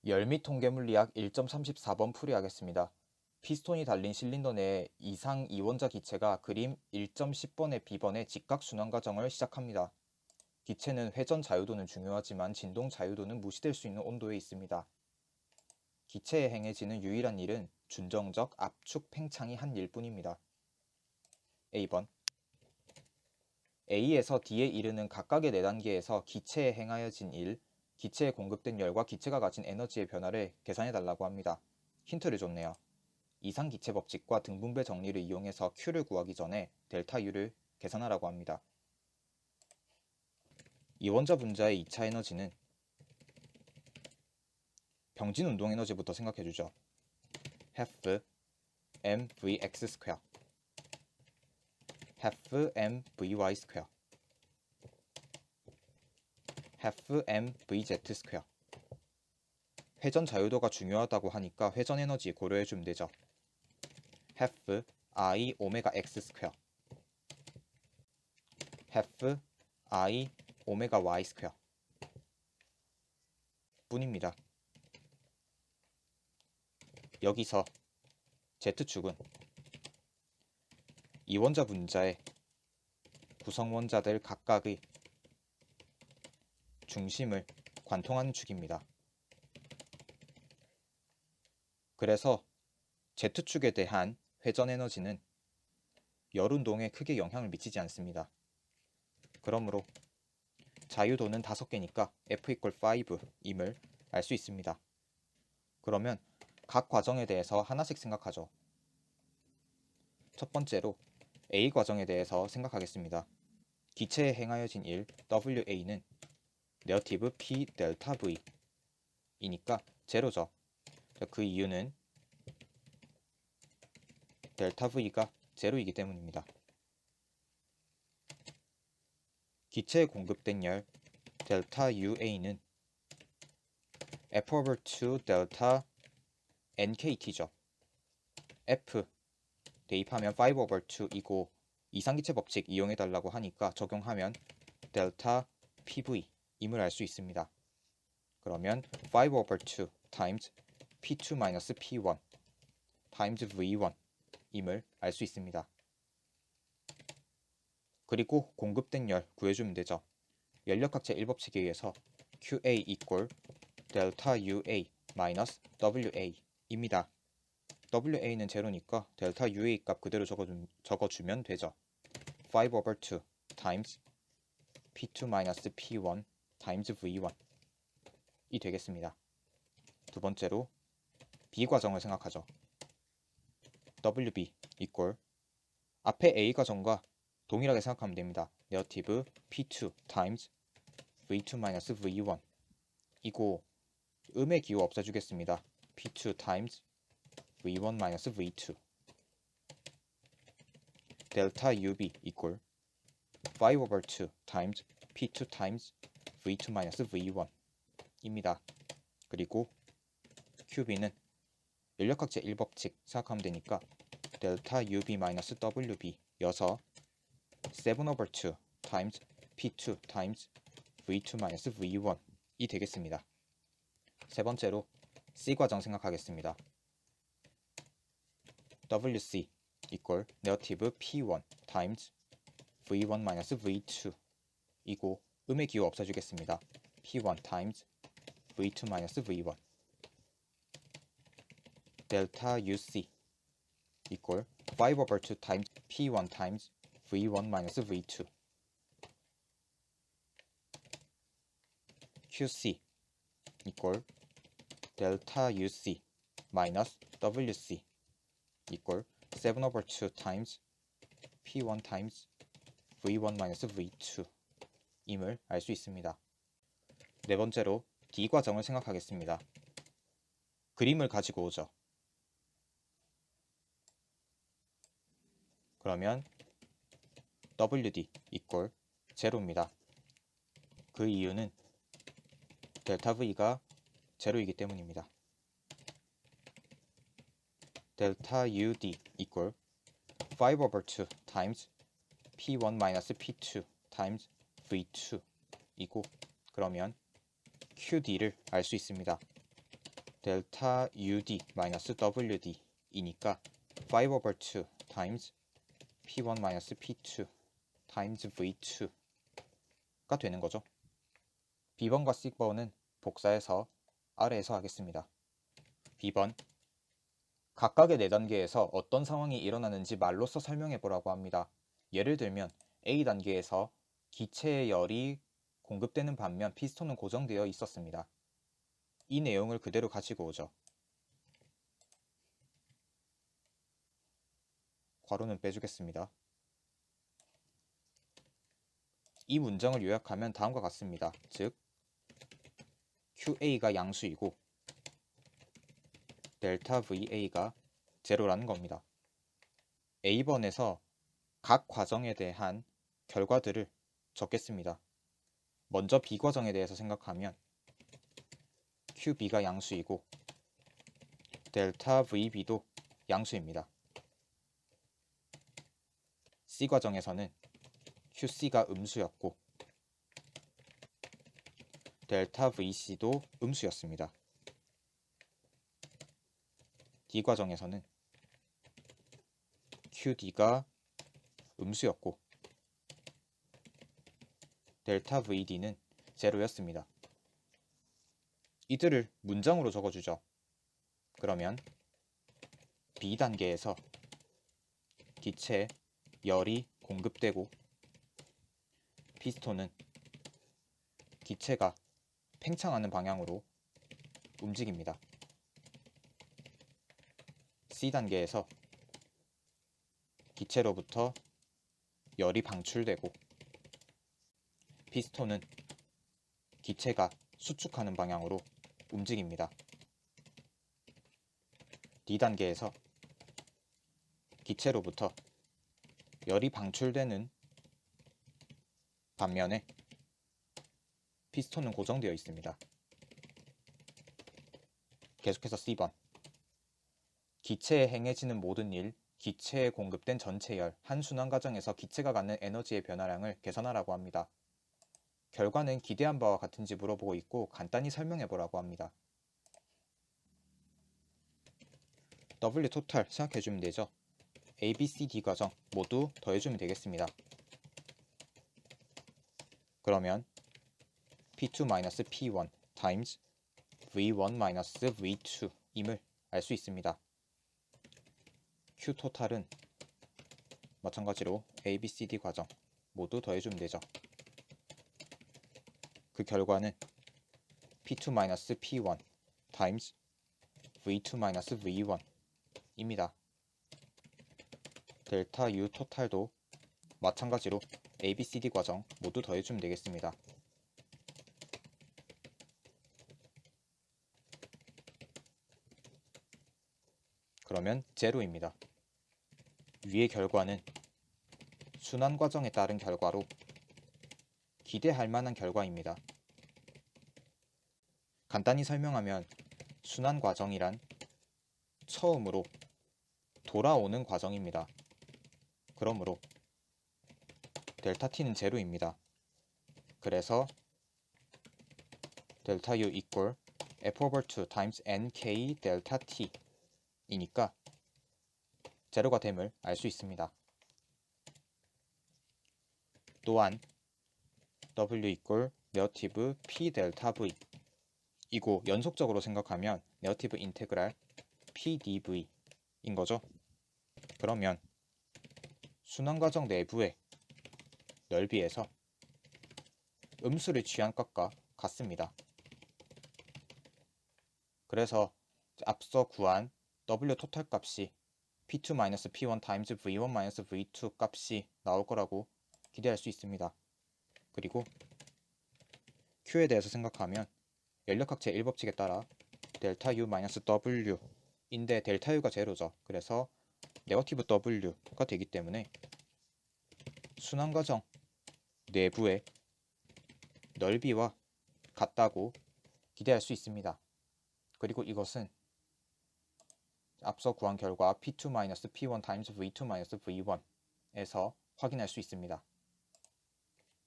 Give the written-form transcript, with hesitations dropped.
열및 통계물리학 1.34번 풀이하겠습니다. 피스톤이 달린 실린더 내에 이상 이원자 기체가 그림 1.10번의 B번의 직각순환 과정을 시작합니다. 기체는 회전 자유도는 중요하지만 진동 자유도는 무시될 수 있는 온도에 있습니다. 기체에 행해지는 유일한 일은 준정적 압축 팽창이 한 일뿐입니다. A번 A에서 D에 이르는 각각의 4단계에서 기체에 행하여진 일, 기체에 공급된 열과 기체가 가진 에너지의 변화를 계산해달라고 합니다. 힌트를 줬네요. 이상기체 법칙과 등분배 정리를 이용해서 Q를 구하기 전에 델타 U를 계산하라고 합니다. 이원자 분자의 2차 에너지는 병진 운동 에너지부터 생각해주죠. half mvx 스퀘어 half mvy 스퀘어 half mvz 스퀘어. 회전 자유도가 중요하다고 하니까 회전 에너지 고려해주면 되죠. half I 오메가 x 스퀘어 half I 오메가 y 스퀘어 뿐입니다. 여기서 Z축은 이원자 분자의 구성원자들 각각의 중심을 관통하는 축입니다. 그래서 Z축에 대한 회전 에너지는 열운동에 크게 영향을 미치지 않습니다. 그러므로 자유도는 5개니까 F=5임을 알 수 있습니다. 그러면 각 과정에 대해서 하나씩 생각하죠. 첫 번째로 A 과정에 대해서 생각하겠습니다. 기체에 행하여진 일 WA는 네거티브 P 델타 V 이니까 제로죠. 그 이유는 델타 V가 제로이기 때문입니다. 기체에 공급된 열 델타 UA는 F/2 델타 NKT죠. F 대입하면 5/2이고 이상기체 법칙 이용해달라고 하니까 적용하면 델타 PV임을 알 수 있습니다. 그러면 5/2 times P2-P1 times V1임을 알 수 있습니다. 그리고 공급된 열 구해주면 되죠. 연력학제 1법칙에 의해서 QA equal 델타 UA 마이너스 WA입니다. WA는 제로니까 델타 UA 값 그대로 적어주면 되죠. 5/2 times P2-P1 times V1 이 되겠습니다. 두 번째로 B 과정을 생각하죠. WB equal 앞에 A 과정과 동일하게 생각하면 됩니다. 네거티브 P2 times V2-V1 이고 음의 기호 없애주겠습니다. P2 times V1-V2 델타 UB equal 5/2 times P2 times V2-V1 입니다. 그리고 QB는 연력학제 1법칙 생각하면 되니까 델타 UB-WB 여서 7/2 times P2 times V2-V1 이 되겠습니다. 세 번째로 C 과정 생각하겠습니다. WC equal 네거티브 P1 times V1-V2 이고 음의 기호 없애주겠습니다. P1 times V2-V1 델타 UC equal 5/2 times P1 times V1-V2 QC equal 델타 UC minus WC equal 7/2 times P1 times V1-V2 임을 알 수 있습니다. 네 번째로 D 과정을 생각하겠습니다. 그림을 가지고 오죠. 그러면 WD equal 제로입니다. 그 이유는 델타 V가 제로이기 때문입니다. 델타 UD equal 5/2 times P1-P2 times V2 이고 그러면 QD를 알 수 있습니다. 델타 UD 마이너스 WD 이니까 5 over 2 times P1 마이너스 P2 times V2가 되는 거죠. B번과 C번은 복사해서 아래에서 하겠습니다. B번, 각각의 4단계에서 어떤 상황이 일어나는지 말로써 설명해 보라고 합니다. 예를 들면 A단계에서 기체의 열이 공급되는 반면 피스톤은 고정되어 있었습니다. 이 내용을 그대로 가지고 오죠. 괄호는 빼주겠습니다. 이 문장을 요약하면 다음과 같습니다. 즉 QA가 양수이고 델타 VA가 제로라는 겁니다. A번에서 각 과정에 대한 결과들을 적겠습니다. 먼저 B과정에 대해서 생각하면 QB가 양수이고 델타 VB도 양수입니다. C과정에서는 QC가 음수였고 델타 VC도 음수였습니다. D과정에서는 QD가 음수였고 델타 VD는 제로였습니다. 이들을 문장으로 적어주죠. 그러면 B단계에서 기체에 열이 공급되고 피스톤은 기체가 팽창하는 방향으로 움직입니다. C단계에서 기체로부터 열이 방출되고 피스톤은 기체가 수축하는 방향으로 움직입니다. D단계에서 기체로부터 열이 방출되는 반면에 피스톤은 고정되어 있습니다. 계속해서 C번, 기체에 행해지는 모든 일, 기체에 공급된 전체 열, 한 순환 과정에서 기체가 갖는 에너지의 변화량을 계산하라고 합니다. 결과는 기대한 바와 같은지 물어보고 있고 간단히 설명해 보라고 합니다. W 토탈 생각해주면 되죠. A, B, C, D 과정 모두 더해주면 되겠습니다. 그러면 P2-P1 times V1-V2 임을 알 수 있습니다. Q 토탈은 마찬가지로 A, B, C, D 과정 모두 더해주면 되죠. 그 결과는 P2-P1 times V2-V1 입니다. 델타 U 토탈도 마찬가지로 A, B, C, D 과정 모두 더해주면 되겠습니다. 그러면 제로입니다. 위의 결과는 순환 과정에 따른 결과로 기대할 만한 결과입니다. 간단히 설명하면 순환 과정이란 처음으로 돌아오는 과정입니다. 그러므로 델타 T는 제로입니다. 그래서 델타 U equal F over 2 times NK 델타 T 이니까 제로가 됨을 알 수 있습니다. 또한 W equal 네거티브 P 델타 V 이고 연속적으로 생각하면 네거티브 인테그랄 PdV 인 거죠. 그러면 순환 과정 내부의 넓이에서 음수를 취한 것과 같습니다. 그래서 앞서 구한 W 토탈 값이 P2-P1 times V1-V2 값이 나올 거라고 기대할 수 있습니다. 그리고 Q에 대해서 생각하면 연력학 제1법칙에 따라 델타 U-W 인데 델타 U가 제로죠. 그래서 네거티브 W가 되기 때문에 순환 과정 내부의 넓이와 같다고 기대할 수 있습니다. 그리고 이것은 앞서 구한 결과 P2-P1 times V2-V1에서 확인할 수 있습니다.